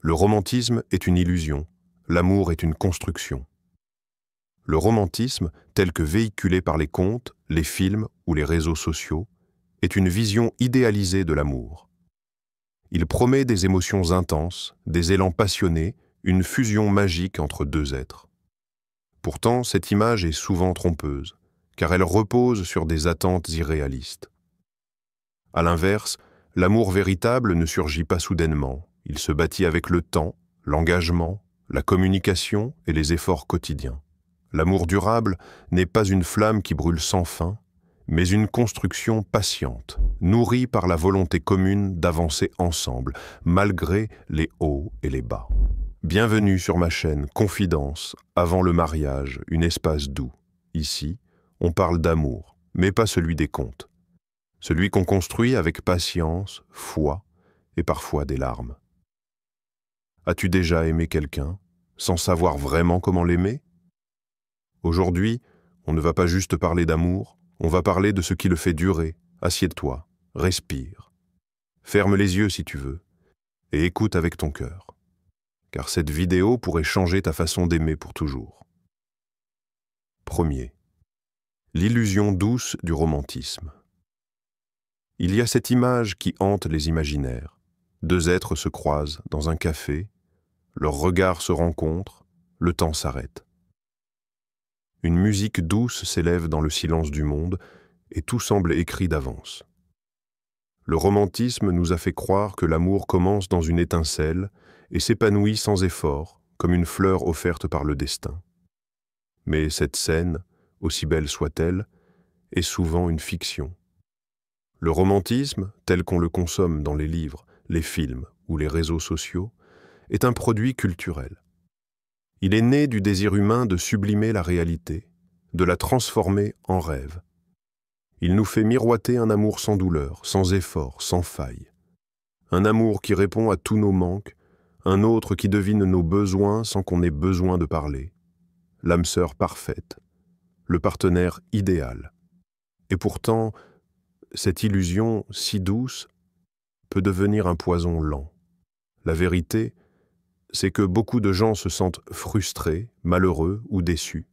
Le romantisme est une illusion, l'amour est une construction. Le romantisme, tel que véhiculé par les contes, les films ou les réseaux sociaux, est une vision idéalisée de l'amour. Il promet des émotions intenses, des élans passionnés, une fusion magique entre deux êtres. Pourtant, cette image est souvent trompeuse, car elle repose sur des attentes irréalistes. À l'inverse, l'amour véritable ne surgit pas soudainement, il se bâtit avec le temps, l'engagement, la communication et les efforts quotidiens. L'amour durable n'est pas une flamme qui brûle sans fin, mais une construction patiente, nourrie par la volonté commune d'avancer ensemble, malgré les hauts et les bas. Bienvenue sur ma chaîne Confidence, avant le mariage, un espace doux. Ici, on parle d'amour, mais pas celui des contes. Celui qu'on construit avec patience, foi et parfois des larmes. As-tu déjà aimé quelqu'un, sans savoir vraiment comment l'aimer? Aujourd'hui, on ne va pas juste parler d'amour, on va parler de ce qui le fait durer. Assieds-toi, respire. Ferme les yeux si tu veux, et écoute avec ton cœur. Car cette vidéo pourrait changer ta façon d'aimer pour toujours. Premier. L'illusion douce du romantisme. Il y a cette image qui hante les imaginaires. Deux êtres se croisent dans un café, leurs regards se rencontrent, le temps s'arrête. Une musique douce s'élève dans le silence du monde et tout semble écrit d'avance. Le romantisme nous a fait croire que l'amour commence dans une étincelle et s'épanouit sans effort, comme une fleur offerte par le destin. Mais cette scène, aussi belle soit-elle, est souvent une fiction. Le romantisme, tel qu'on le consomme dans les livres, les films ou les réseaux sociaux, est un produit culturel. Il est né du désir humain de sublimer la réalité, de la transformer en rêve. Il nous fait miroiter un amour sans douleur, sans effort, sans faille. Un amour qui répond à tous nos manques, un autre qui devine nos besoins sans qu'on ait besoin de parler. L'âme sœur parfaite, le partenaire idéal. Et pourtant, cette illusion si douce peut devenir un poison lent. La vérité, c'est que beaucoup de gens se sentent frustrés, malheureux ou déçus.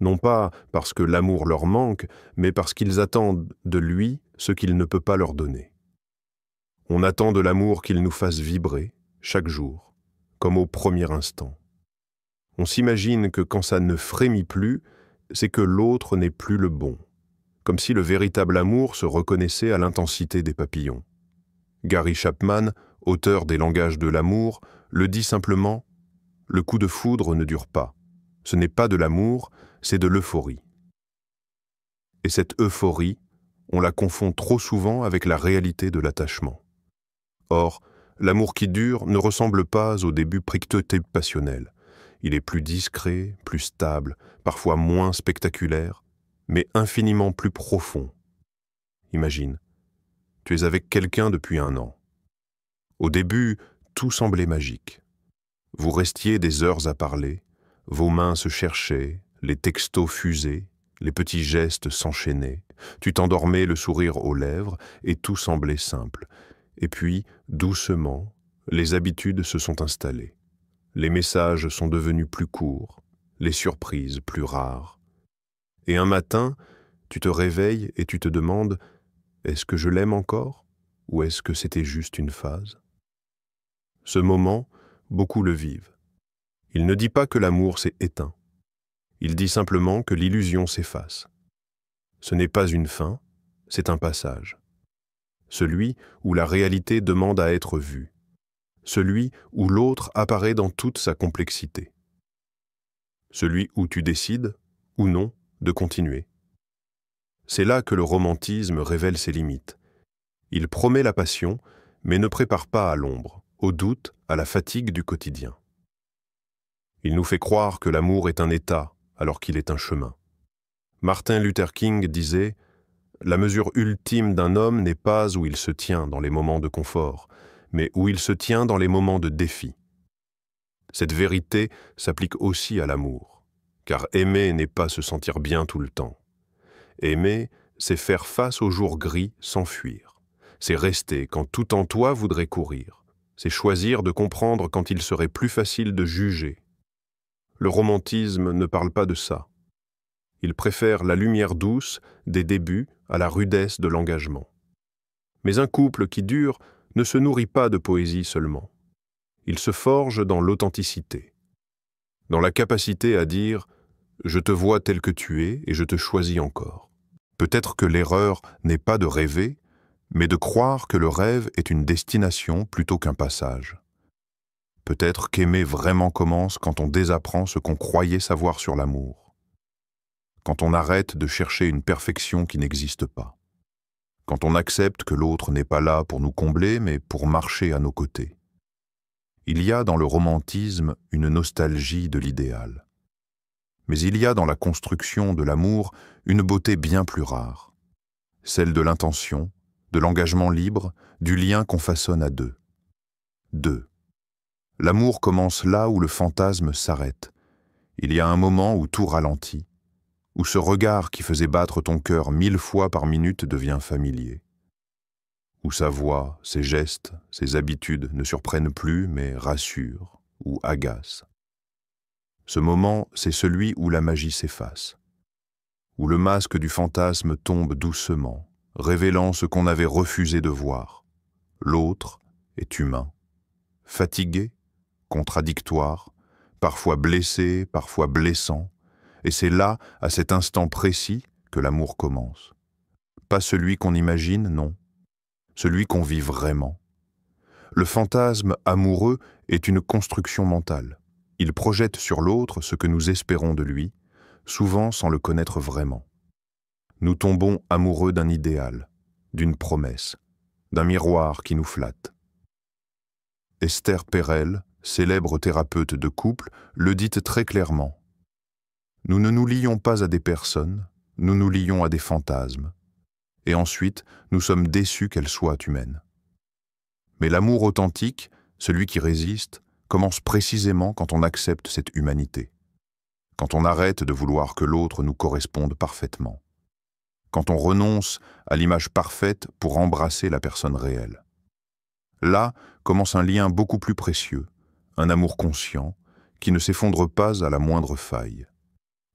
Non pas parce que l'amour leur manque, mais parce qu'ils attendent de lui ce qu'il ne peut pas leur donner. On attend de l'amour qu'il nous fasse vibrer, chaque jour, comme au premier instant. On s'imagine que quand ça ne frémit plus, c'est que l'autre n'est plus le bon, comme si le véritable amour se reconnaissait à l'intensité des papillons. Gary Chapman, auteur des Langages de l'amour, le dit simplement « Le coup de foudre ne dure pas. Ce n'est pas de l'amour, c'est de l'euphorie. » Et cette euphorie, on la confond trop souvent avec la réalité de l'attachement. Or, l'amour qui dure ne ressemble pas au début briqueté passionnel. Il est plus discret, plus stable, parfois moins spectaculaire, mais infiniment plus profond. Imagine, tu es avec quelqu'un depuis 1 an. Au début, tout semblait magique. Vous restiez des heures à parler, vos mains se cherchaient, les textos fusaient, les petits gestes s'enchaînaient, tu t'endormais le sourire aux lèvres et tout semblait simple. Et puis, doucement, les habitudes se sont installées. Les messages sont devenus plus courts, les surprises plus rares. Et un matin, tu te réveilles et tu te demandes « Est-ce que je l'aime encore ou est-ce que c'était juste une phase ?» Ce moment, beaucoup le vivent. Il ne dit pas que l'amour s'est éteint. Il dit simplement que l'illusion s'efface. Ce n'est pas une fin, c'est un passage. Celui où la réalité demande à être vue. Celui où l'autre apparaît dans toute sa complexité. Celui où tu décides, ou non, de continuer. C'est là que le romantisme révèle ses limites. Il promet la passion, mais ne prépare pas à l'ombre, au doute, à la fatigue du quotidien. Il nous fait croire que l'amour est un état, alors qu'il est un chemin. Martin Luther King disait « La mesure ultime d'un homme n'est pas où il se tient dans les moments de confort, mais où il se tient dans les moments de défi. » Cette vérité s'applique aussi à l'amour, car aimer n'est pas se sentir bien tout le temps. Aimer, c'est faire face aux jours gris sans fuir. C'est rester quand tout en toi voudrait courir. c'est choisir de comprendre quand il serait plus facile de juger. Le romantisme ne parle pas de ça. Il préfère la lumière douce des débuts à la rudesse de l'engagement. Mais un couple qui dure ne se nourrit pas de poésie seulement. Il se forge dans l'authenticité, dans la capacité à dire « je te vois tel que tu es et je te choisis encore ». Peut-être que l'erreur n'est pas de rêver, mais de croire que le rêve est une destination plutôt qu'un passage. Peut-être qu'aimer vraiment commence quand on désapprend ce qu'on croyait savoir sur l'amour, quand on arrête de chercher une perfection qui n'existe pas, quand on accepte que l'autre n'est pas là pour nous combler, mais pour marcher à nos côtés. Il y a dans le romantisme une nostalgie de l'idéal. Mais il y a dans la construction de l'amour une beauté bien plus rare, celle de l'intention, de l'engagement libre, du lien qu'on façonne à deux. Deux. L'amour commence là où le fantasme s'arrête. Il y a un moment où tout ralentit, où ce regard qui faisait battre ton cœur 1000 fois par minute devient familier, où sa voix, ses gestes, ses habitudes ne surprennent plus mais rassurent ou agacent. Ce moment, c'est celui où la magie s'efface, où le masque du fantasme tombe doucement, révélant ce qu'on avait refusé de voir. L'autre est humain, fatigué, contradictoire, parfois blessé, parfois blessant, et c'est là, à cet instant précis, que l'amour commence. Pas celui qu'on imagine, non, celui qu'on vit vraiment. Le fantasme amoureux est une construction mentale. Il projette sur l'autre ce que nous espérons de lui, souvent sans le connaître vraiment. Nous tombons amoureux d'un idéal, d'une promesse, d'un miroir qui nous flatte. Esther Perel, célèbre thérapeute de couple, le dit très clairement. Nous ne nous lions pas à des personnes, nous nous lions à des fantasmes. Et ensuite, nous sommes déçus qu'elles soient humaines. Mais l'amour authentique, celui qui résiste, commence précisément quand on accepte cette humanité, quand on arrête de vouloir que l'autre nous corresponde parfaitement, quand on renonce à l'image parfaite pour embrasser la personne réelle. Là commence un lien beaucoup plus précieux, un amour conscient, qui ne s'effondre pas à la moindre faille.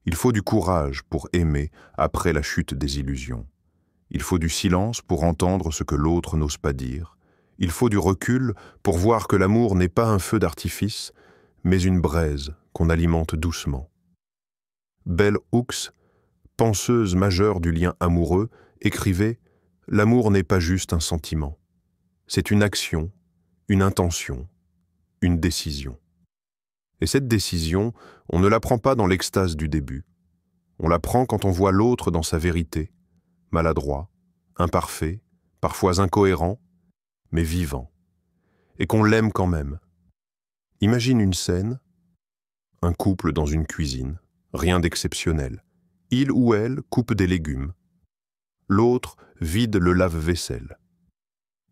Il faut du courage pour aimer après la chute des illusions. Il faut du silence pour entendre ce que l'autre n'ose pas dire. Il faut du recul pour voir que l'amour n'est pas un feu d'artifice, mais une braise qu'on alimente doucement. Bell Hooks, penseuse majeure du lien amoureux, écrivait « L'amour n'est pas juste un sentiment. C'est une action, une intention, une décision. » Et cette décision, on ne la prend pas dans l'extase du début. On la prend quand on voit l'autre dans sa vérité, maladroit, imparfait, parfois incohérent, mais vivant, et qu'on l'aime quand même. Imagine une scène, un couple dans une cuisine, rien d'exceptionnel. Il ou elle coupe des légumes. L'autre vide le lave-vaisselle.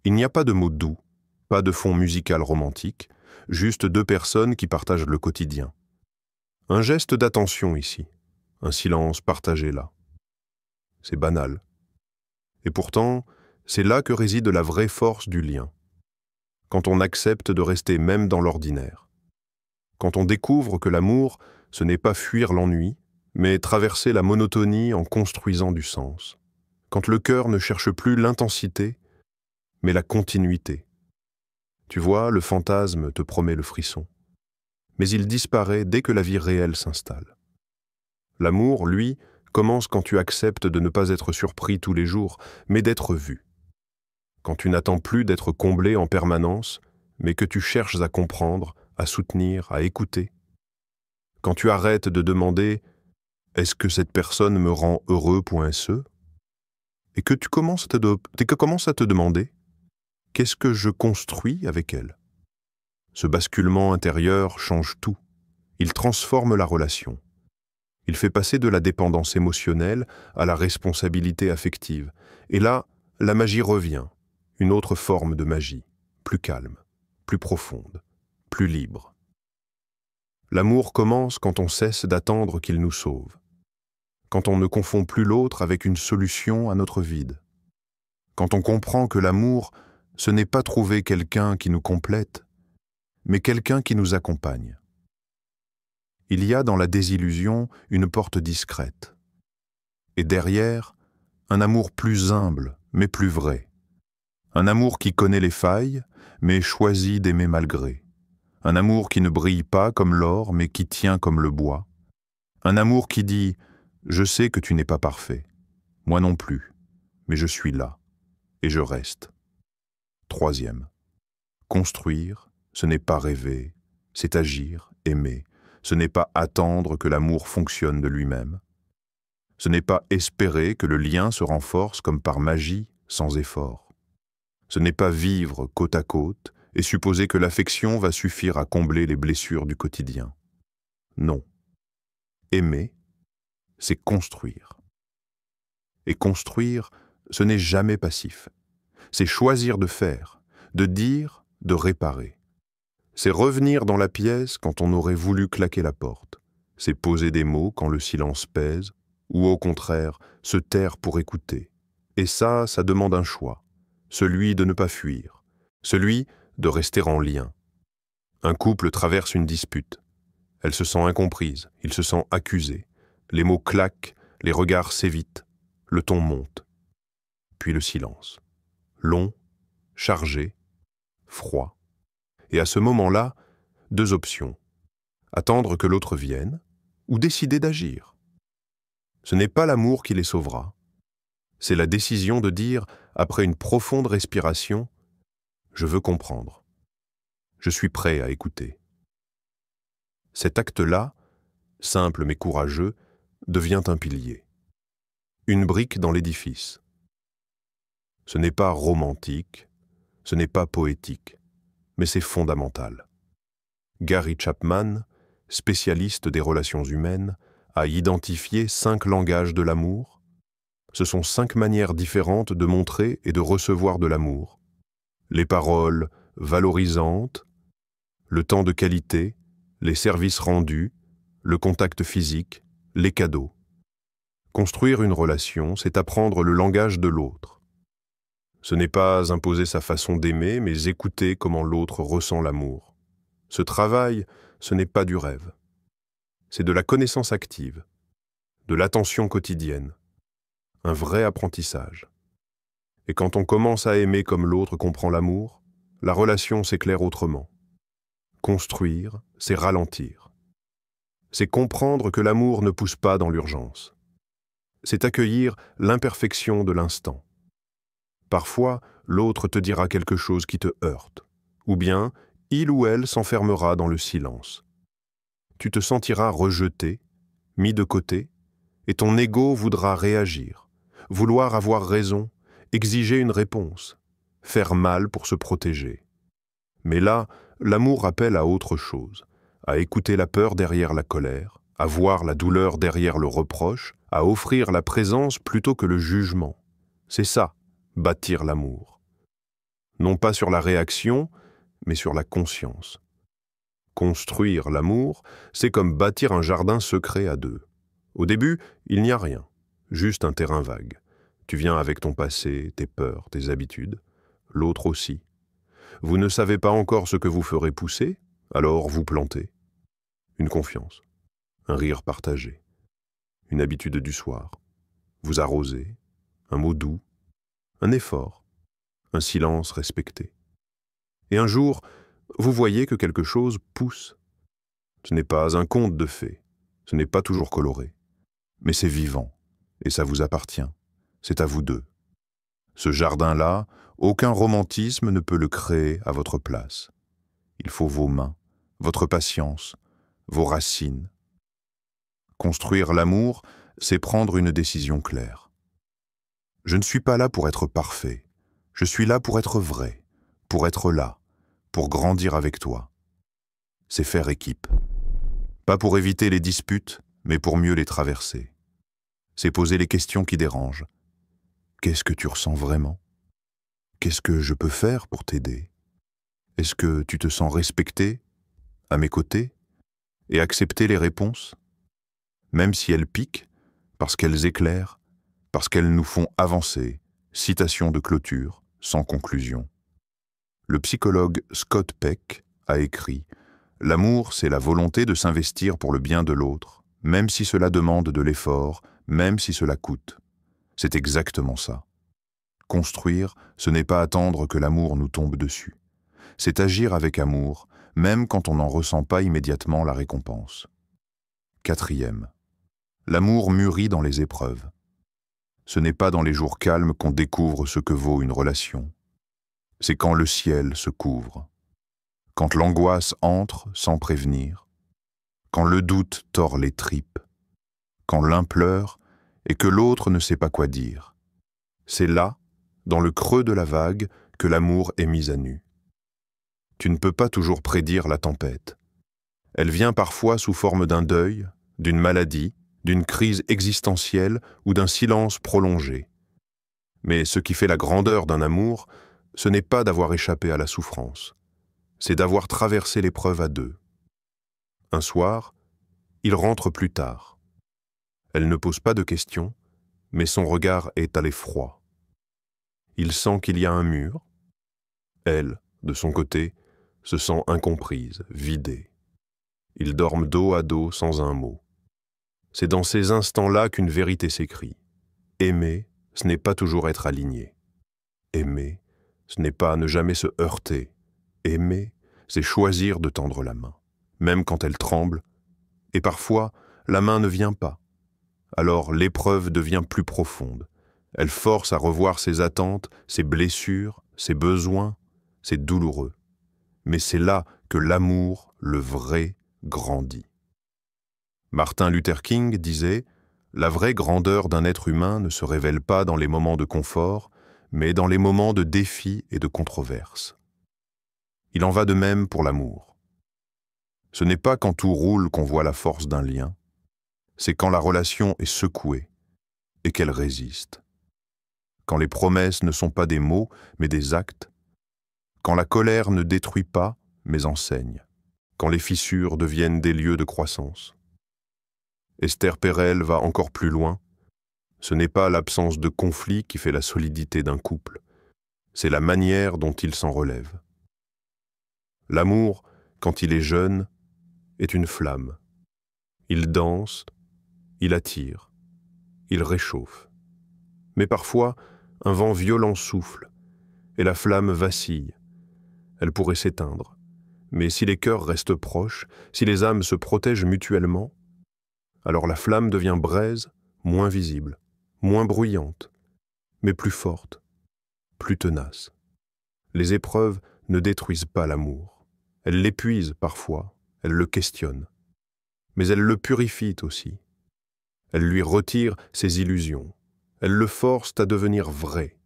Il n'y a pas de mots doux, pas de fond musical romantique, juste deux personnes qui partagent le quotidien. Un geste d'attention ici, un silence partagé là. C'est banal. Et pourtant, c'est là que réside la vraie force du lien. Quand on accepte de rester même dans l'ordinaire. Quand on découvre que l'amour, ce n'est pas fuir l'ennui, mais traverser la monotonie en construisant du sens. Quand le cœur ne cherche plus l'intensité, mais la continuité. Tu vois, le fantasme te promet le frisson. Mais il disparaît dès que la vie réelle s'installe. L'amour, lui, commence quand tu acceptes de ne pas être surpris tous les jours, mais d'être vu. Quand tu n'attends plus d'être comblé en permanence, mais que tu cherches à comprendre, à soutenir, à écouter. Quand tu arrêtes de demander « Est-ce que cette personne me rend heureux ? » et que tu commences à te demander « Qu'est-ce que je construis avec elle ?» Ce basculement intérieur change tout. Il transforme la relation. Il fait passer de la dépendance émotionnelle à la responsabilité affective. Et là, la magie revient, une autre forme de magie, plus calme, plus profonde, plus libre. L'amour commence quand on cesse d'attendre qu'il nous sauve, quand on ne confond plus l'autre avec une solution à notre vide, quand on comprend que l'amour, ce n'est pas trouver quelqu'un qui nous complète, mais quelqu'un qui nous accompagne. Il y a dans la désillusion une porte discrète, et derrière, un amour plus humble, mais plus vrai. Un amour qui connaît les failles, mais choisit d'aimer malgré. Un amour qui ne brille pas comme l'or, mais qui tient comme le bois. Un amour qui dit « Je sais que tu n'es pas parfait, moi non plus, mais je suis là, et je reste. » Troisième, construire, ce n'est pas rêver, c'est agir, aimer. Ce n'est pas attendre que l'amour fonctionne de lui-même. Ce n'est pas espérer que le lien se renforce comme par magie, sans effort. Ce n'est pas vivre côte à côte et supposer que l'affection va suffire à combler les blessures du quotidien. Non. Aimer, c'est construire. Et construire, ce n'est jamais passif. C'est choisir de faire, de dire, de réparer. C'est revenir dans la pièce quand on aurait voulu claquer la porte. C'est poser des mots quand le silence pèse, ou au contraire, se taire pour écouter. Et ça demande un choix. Celui de ne pas fuir. Celui de rester en lien. Un couple traverse une dispute. Elle se sent incomprise, il se sent accusé. Les mots claquent, les regards s'évitent, le ton monte. Puis le silence. Long, chargé, froid. Et à ce moment-là, deux options. Attendre que l'autre vienne ou décider d'agir. Ce n'est pas l'amour qui les sauvera. C'est la décision de dire, après une profonde respiration, « Je veux comprendre. Je suis prêt à écouter. » Cet acte-là, simple mais courageux, devient un pilier. Une brique dans l'édifice. Ce n'est pas romantique, ce n'est pas poétique, mais c'est fondamental. Gary Chapman, spécialiste des relations humaines, a identifié 5 langages de l'amour. Ce sont 5 manières différentes de montrer et de recevoir de l'amour. Les paroles valorisantes, le temps de qualité, les services rendus, le contact physique, les cadeaux. Construire une relation, c'est apprendre le langage de l'autre. Ce n'est pas imposer sa façon d'aimer, mais écouter comment l'autre ressent l'amour. Ce travail, ce n'est pas du rêve. C'est de la connaissance active, de l'attention quotidienne, un vrai apprentissage. Et quand on commence à aimer comme l'autre comprend l'amour, la relation s'éclaire autrement. Construire, c'est ralentir. C'est comprendre que l'amour ne pousse pas dans l'urgence. C'est accueillir l'imperfection de l'instant. Parfois, l'autre te dira quelque chose qui te heurte, ou bien il ou elle s'enfermera dans le silence. Tu te sentiras rejeté, mis de côté, et ton ego voudra réagir, vouloir avoir raison, exiger une réponse, faire mal pour se protéger. Mais là, l'amour appelle à autre chose, à écouter la peur derrière la colère, à voir la douleur derrière le reproche, à offrir la présence plutôt que le jugement. C'est ça, bâtir l'amour. Non pas sur la réaction, mais sur la conscience. Construire l'amour, c'est comme bâtir un jardin secret à deux. Au début, il n'y a rien, juste un terrain vague. Tu viens avec ton passé, tes peurs, tes habitudes, l'autre aussi. Vous ne savez pas encore ce que vous ferez pousser, alors vous plantez. Une confiance, un rire partagé, une habitude du soir. Vous arrosez, un mot doux, un effort, un silence respecté. Et un jour, vous voyez que quelque chose pousse. Ce n'est pas un conte de fées, ce n'est pas toujours coloré, mais c'est vivant, et ça vous appartient, c'est à vous deux. Ce jardin-là, aucun romantisme ne peut le créer à votre place. Il faut vos mains, votre patience, vos racines. Construire l'amour, c'est prendre une décision claire. Je ne suis pas là pour être parfait, je suis là pour être vrai, pour être là, pour grandir avec toi. C'est faire équipe. Pas pour éviter les disputes, mais pour mieux les traverser. C'est poser les questions qui dérangent. Qu'est-ce que tu ressens vraiment? Qu'est-ce que je peux faire pour t'aider? Est-ce que tu te sens respecté, à mes côtés, et accepter les réponses? Même si elles piquent, parce qu'elles éclairent, parce qu'elles nous font avancer, citation de clôture, sans conclusion. Le psychologue Scott Peck a écrit « L'amour, c'est la volonté de s'investir pour le bien de l'autre, même si cela demande de l'effort, même si cela coûte. » C'est exactement ça. Construire, ce n'est pas attendre que l'amour nous tombe dessus. C'est agir avec amour, même quand on n'en ressent pas immédiatement la récompense. 4e. L'amour mûrit dans les épreuves. Ce n'est pas dans les jours calmes qu'on découvre ce que vaut une relation. C'est quand le ciel se couvre, quand l'angoisse entre sans prévenir, quand le doute tord les tripes, quand l'un pleure et que l'autre ne sait pas quoi dire. C'est là, dans le creux de la vague, que l'amour est mis à nu. Tu ne peux pas toujours prédire la tempête. Elle vient parfois sous forme d'un deuil, d'une maladie, d'une crise existentielle ou d'un silence prolongé. Mais ce qui fait la grandeur d'un amour, ce n'est pas d'avoir échappé à la souffrance, c'est d'avoir traversé l'épreuve à deux. Un soir, il rentre plus tard. Elle ne pose pas de questions, mais son regard est à l'effroi. Il sent qu'il y a un mur. Elle, de son côté, se sent incomprise, vidée. Ils dorment dos à dos sans un mot. C'est dans ces instants-là qu'une vérité s'écrit. Aimer, ce n'est pas toujours être aligné. Aimer, ce n'est pas ne jamais se heurter. Aimer, c'est choisir de tendre la main, même quand elle tremble, et parfois, la main ne vient pas. Alors l'épreuve devient plus profonde. Elle force à revoir ses attentes, ses blessures, ses besoins. C'est douloureux. Mais c'est là que l'amour, le vrai, grandit. Martin Luther King disait « La vraie grandeur d'un être humain ne se révèle pas dans les moments de confort, mais dans les moments de défi et de controverse. » Il en va de même pour l'amour. Ce n'est pas quand tout roule qu'on voit la force d'un lien, c'est quand la relation est secouée et qu'elle résiste. Quand les promesses ne sont pas des mots, mais des actes. Quand la colère ne détruit pas, mais enseigne. Quand les fissures deviennent des lieux de croissance. Esther Perel va encore plus loin. Ce n'est pas l'absence de conflit qui fait la solidité d'un couple, c'est la manière dont il s'en relève. L'amour, quand il est jeune, est une flamme. Il danse, il attire, il réchauffe. Mais parfois, un vent violent souffle, et la flamme vacille. Elle pourrait s'éteindre. Mais si les cœurs restent proches, si les âmes se protègent mutuellement, alors la flamme devient braise, moins visible, moins bruyante, mais plus forte, plus tenace. Les épreuves ne détruisent pas l'amour. Elles l'épuisent parfois, elles le questionnent. Mais elles le purifient aussi. Elles lui retirent ses illusions. Elles le forcent à devenir vrai.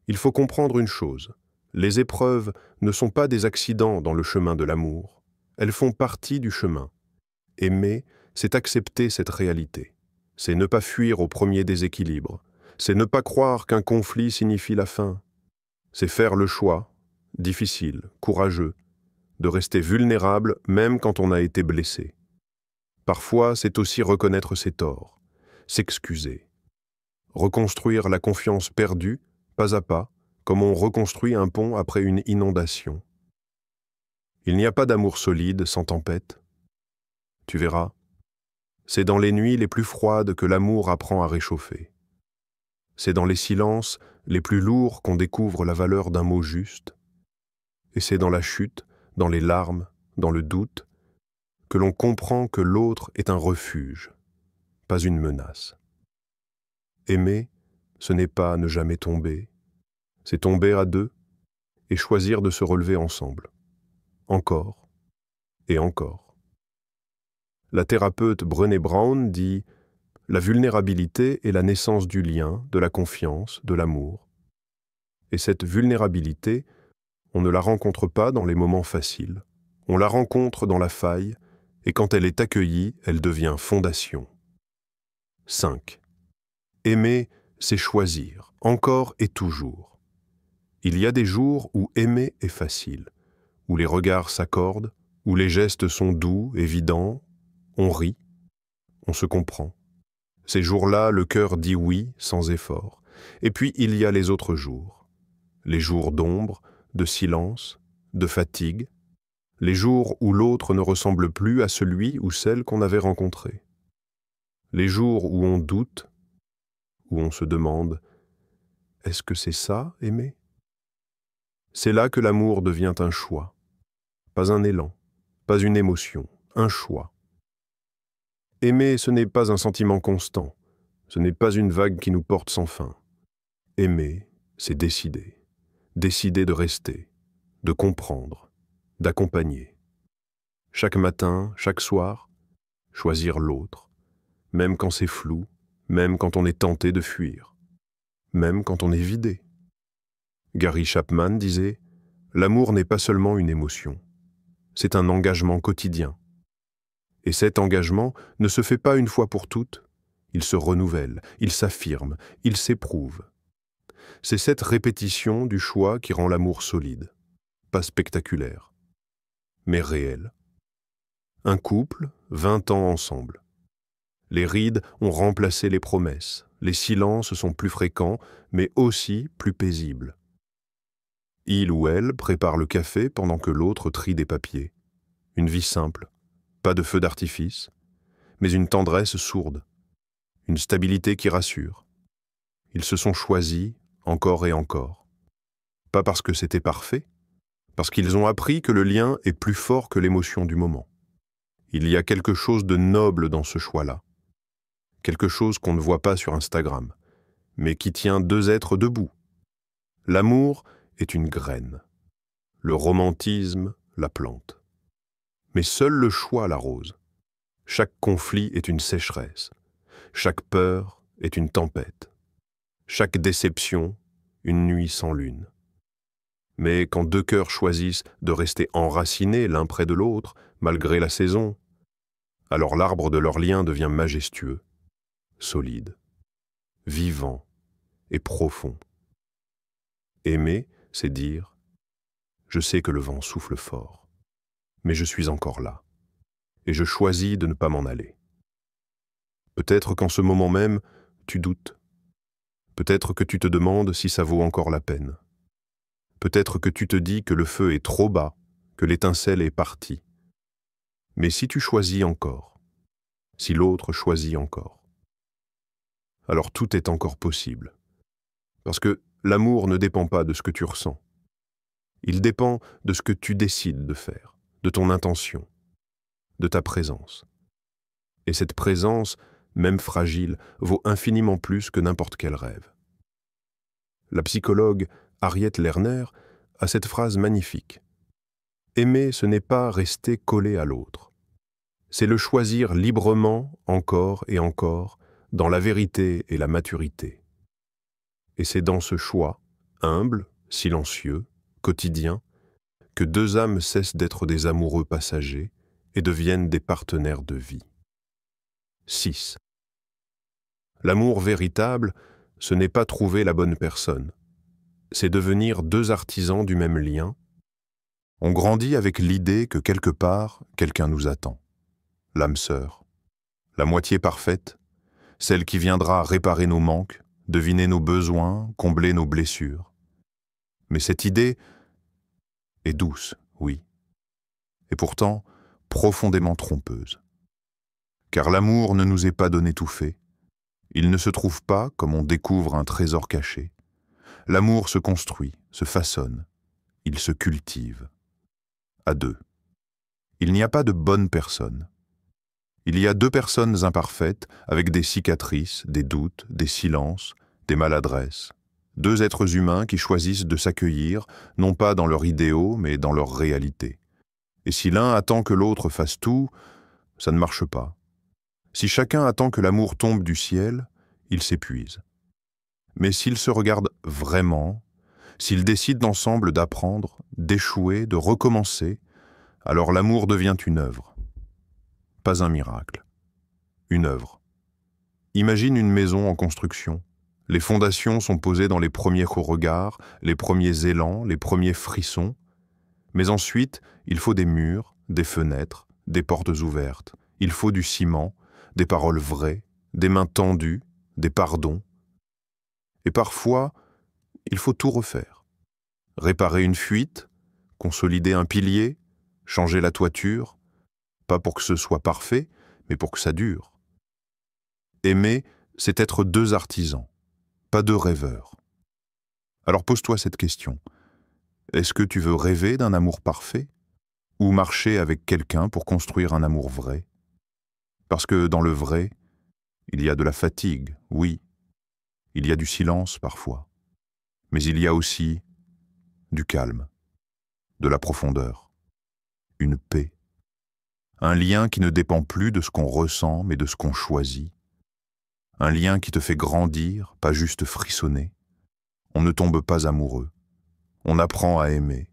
Il faut comprendre une chose. Les épreuves ne sont pas des accidents dans le chemin de l'amour. Elles font partie du chemin. Aimer, c'est accepter cette réalité. C'est ne pas fuir au premier déséquilibre. C'est ne pas croire qu'un conflit signifie la fin. C'est faire le choix, difficile, courageux, de rester vulnérable même quand on a été blessé. Parfois, c'est aussi reconnaître ses torts, s'excuser. Reconstruire la confiance perdue, pas à pas, comme on reconstruit un pont après une inondation. Il n'y a pas d'amour solide sans tempête. Tu verras, c'est dans les nuits les plus froides que l'amour apprend à réchauffer. C'est dans les silences les plus lourds qu'on découvre la valeur d'un mot juste. Et c'est dans la chute, dans les larmes, dans le doute, que l'on comprend que l'autre est un refuge, pas une menace. Aimer, ce n'est pas ne jamais tomber, c'est tomber à deux et choisir de se relever ensemble. Encore et encore. La thérapeute Brené Brown dit « La vulnérabilité est la naissance du lien, de la confiance, de l'amour. Et cette vulnérabilité, on ne la rencontre pas dans les moments faciles. On la rencontre dans la faille, et quand elle est accueillie, elle devient fondation. » 5. Aimer, c'est choisir, encore et toujours. Il y a des jours où aimer est facile, où les regards s'accordent, où les gestes sont doux, évidents, on rit, on se comprend. Ces jours-là, le cœur dit oui sans effort. Et puis il y a les autres jours. Les jours d'ombre, de silence, de fatigue, les jours où l'autre ne ressemble plus à celui ou celle qu'on avait rencontré. Les jours où on doute, où on se demande « Est-ce que c'est ça, aimer ?» C'est là que l'amour devient un choix, pas un élan, pas une émotion, un choix. Aimer, ce n'est pas un sentiment constant, ce n'est pas une vague qui nous porte sans fin. Aimer, c'est décider. Décider de rester, de comprendre, d'accompagner. Chaque matin, chaque soir, choisir l'autre, même quand c'est flou, même quand on est tenté de fuir, même quand on est vidé. Gary Chapman disait « L'amour n'est pas seulement une émotion, c'est un engagement quotidien. Et cet engagement ne se fait pas une fois pour toutes, il se renouvelle, il s'affirme, il s'éprouve. C'est cette répétition du choix qui rend l'amour solide, pas spectaculaire, mais réel. Un couple, 20 ans ensemble. Les rides ont remplacé les promesses, les silences sont plus fréquents, mais aussi plus paisibles. Il ou elle prépare le café pendant que l'autre trie des papiers. Une vie simple, pas de feu d'artifice, mais une tendresse sourde, une stabilité qui rassure. Ils se sont choisis encore et encore. Pas parce que c'était parfait, parce qu'ils ont appris que le lien est plus fort que l'émotion du moment. Il y a quelque chose de noble dans ce choix-là. Quelque chose qu'on ne voit pas sur Instagram, mais qui tient deux êtres debout. L'amour est une graine. Le romantisme, la plante. Mais seul le choix l'arrose. Chaque conflit est une sécheresse. Chaque peur est une tempête. Chaque déception, une nuit sans lune. Mais quand deux cœurs choisissent de rester enracinés l'un près de l'autre, malgré la saison, alors l'arbre de leur lien devient majestueux, solide, vivant et profond. Aimer, c'est dire « Je sais que le vent souffle fort, mais je suis encore là, et je choisis de ne pas m'en aller. » Peut-être qu'en ce moment même, tu doutes. Peut-être que tu te demandes si ça vaut encore la peine. Peut-être que tu te dis que le feu est trop bas, que l'étincelle est partie. Mais si tu choisis encore, si l'autre choisit encore, alors tout est encore possible. Parce que l'amour ne dépend pas de ce que tu ressens. Il dépend de ce que tu décides de faire, de ton intention, de ta présence. Et cette présence, même fragile, vaut infiniment plus que n'importe quel rêve. La psychologue Harriet Lerner a cette phrase magnifique. « Aimer, ce n'est pas rester collé à l'autre. C'est le choisir librement, encore et encore, dans la vérité et la maturité. Et c'est dans ce choix, humble, silencieux, quotidien, que deux âmes cessent d'être des amoureux passagers et deviennent des partenaires de vie. » 6. L'amour véritable, ce n'est pas trouver la bonne personne. C'est devenir deux artisans du même lien. On grandit avec l'idée que quelque part, quelqu'un nous attend. L'âme sœur, la moitié parfaite, celle qui viendra réparer nos manques, deviner nos besoins, combler nos blessures. Mais cette idée est douce, oui, et pourtant profondément trompeuse. Car l'amour ne nous est pas donné tout fait. Il ne se trouve pas comme on découvre un trésor caché. L'amour se construit, se façonne, il se cultive. À deux. Il n'y a pas de bonne personne. Il y a deux personnes imparfaites, avec des cicatrices, des doutes, des silences, des maladresses. Deux êtres humains qui choisissent de s'accueillir, non pas dans leurs idéaux, mais dans leur réalité. Et si l'un attend que l'autre fasse tout, ça ne marche pas. Si chacun attend que l'amour tombe du ciel, il s'épuise. Mais s'ils se regardent vraiment, s'ils décident ensemble d'apprendre, d'échouer, de recommencer, alors l'amour devient une œuvre. Pas un miracle. Une œuvre. Imagine une maison en construction. Les fondations sont posées dans les premiers regards, les premiers élans, les premiers frissons. Mais ensuite, il faut des murs, des fenêtres, des portes ouvertes. Il faut du ciment, des paroles vraies, des mains tendues, des pardons. Et parfois, il faut tout refaire. réparer une fuite, consolider un pilier, changer la toiture, pas pour que ce soit parfait, mais pour que ça dure. Aimer, c'est être deux artisans, pas deux rêveurs. Alors pose-toi cette question. Est-ce que tu veux rêver d'un amour parfait ou marcher avec quelqu'un pour construire un amour vrai? Parce que dans le vrai, il y a de la fatigue, oui. Il y a du silence parfois. Mais il y a aussi du calme, de la profondeur, une paix. Un lien qui ne dépend plus de ce qu'on ressent, mais de ce qu'on choisit. Un lien qui te fait grandir, pas juste frissonner. On ne tombe pas amoureux. On apprend à aimer.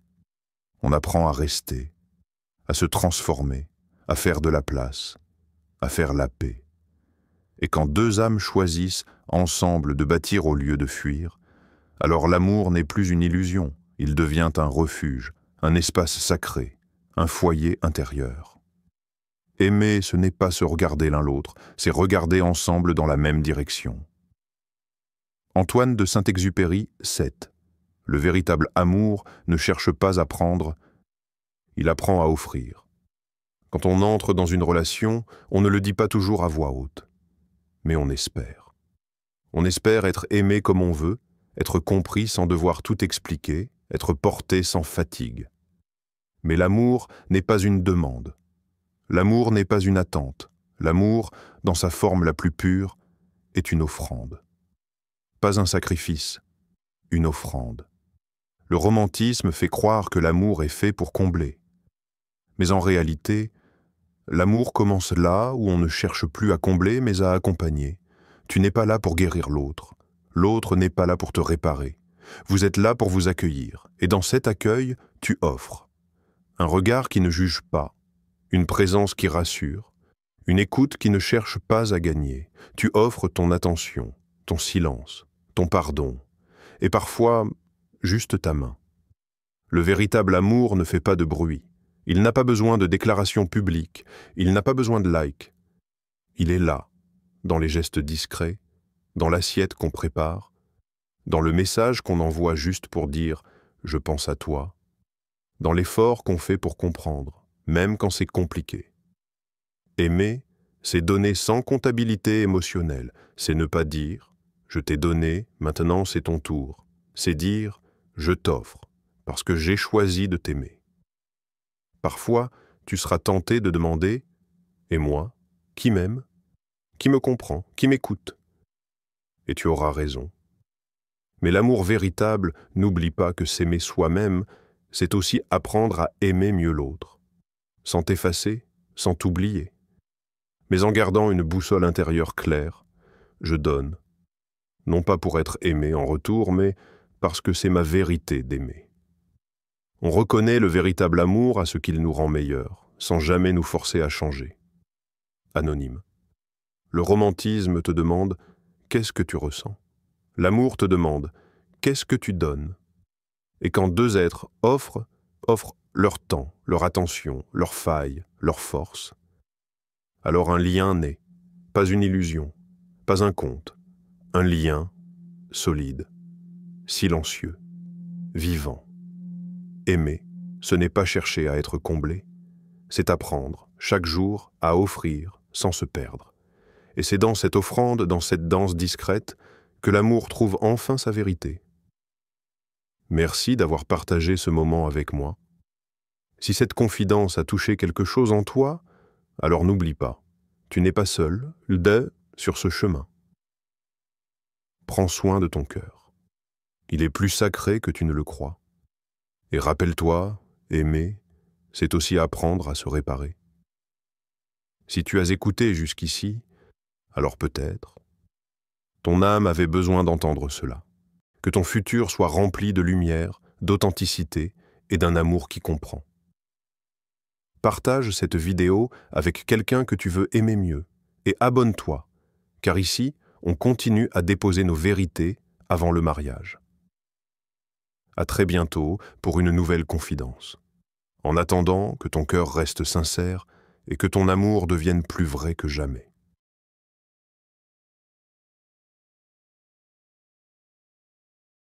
On apprend à rester, à se transformer, à faire de la place, à faire la paix. Et quand deux âmes choisissent ensemble de bâtir au lieu de fuir, alors l'amour n'est plus une illusion, il devient un refuge, un espace sacré, un foyer intérieur. Aimer, ce n'est pas se regarder l'un l'autre, c'est regarder ensemble dans la même direction. Antoine de Saint-Exupéry, 7. Le véritable amour ne cherche pas à prendre, il apprend à offrir. Quand on entre dans une relation, on ne le dit pas toujours à voix haute, mais on espère. On espère être aimé comme on veut, être compris sans devoir tout expliquer, être porté sans fatigue. Mais l'amour n'est pas une demande. L'amour n'est pas une attente. L'amour, dans sa forme la plus pure, est une offrande. Pas un sacrifice, une offrande. Le romantisme fait croire que l'amour est fait pour combler. Mais en réalité, l'amour commence là où on ne cherche plus à combler mais à accompagner. Tu n'es pas là pour guérir l'autre. L'autre n'est pas là pour te réparer. Vous êtes là pour vous accueillir. Et dans cet accueil, tu offres. Un regard qui ne juge pas. Une présence qui rassure. Une écoute qui ne cherche pas à gagner. Tu offres ton attention, ton silence, ton pardon. Et parfois, juste ta main. Le véritable amour ne fait pas de bruit. Il n'a pas besoin de déclarations publiques. Il n'a pas besoin de likes. Il est là, dans les gestes discrets, dans l'assiette qu'on prépare, dans le message qu'on envoie juste pour dire « je pense à toi », dans l'effort qu'on fait pour comprendre, même quand c'est compliqué. Aimer, c'est donner sans comptabilité émotionnelle, c'est ne pas dire « je t'ai donné, maintenant c'est ton tour », c'est dire « je t'offre, parce que j'ai choisi de t'aimer ». Parfois, tu seras tenté de demander « et moi, qui m'aime ? Qui me comprend ? Qui m'écoute ?» Et tu auras raison. Mais l'amour véritable n'oublie pas que s'aimer soi-même, c'est aussi apprendre à aimer mieux l'autre, sans t'effacer, sans t'oublier, mais en gardant une boussole intérieure claire. Je donne, non pas pour être aimé en retour, mais parce que c'est ma vérité d'aimer. On reconnaît le véritable amour à ce qu'il nous rend meilleurs, sans jamais nous forcer à changer. Anonyme. Le romantisme te demande « qu'est-ce que tu ressens ?» L'amour te demande « qu'est-ce que tu donnes ?» Et quand deux êtres offrent leur temps, leur attention, leurs failles, leurs forces, alors un lien naît, pas une illusion, pas un conte, un lien solide, silencieux, vivant. Aimer, ce n'est pas chercher à être comblé, c'est apprendre, chaque jour, à offrir sans se perdre. Et c'est dans cette offrande, dans cette danse discrète, que l'amour trouve enfin sa vérité. Merci d'avoir partagé ce moment avec moi. Si cette confidence a touché quelque chose en toi, alors n'oublie pas, tu n'es pas seul, sur ce chemin. Prends soin de ton cœur. Il est plus sacré que tu ne le crois. Et rappelle-toi, aimer, c'est aussi apprendre à se réparer. Si tu as écouté jusqu'ici, alors peut-être, ton âme avait besoin d'entendre cela. Que ton futur soit rempli de lumière, d'authenticité et d'un amour qui comprend. Partage cette vidéo avec quelqu'un que tu veux aimer mieux et abonne-toi, car ici, on continue à déposer nos vérités avant le mariage. À très bientôt pour une nouvelle confidence. En attendant, que ton cœur reste sincère et que ton amour devienne plus vrai que jamais.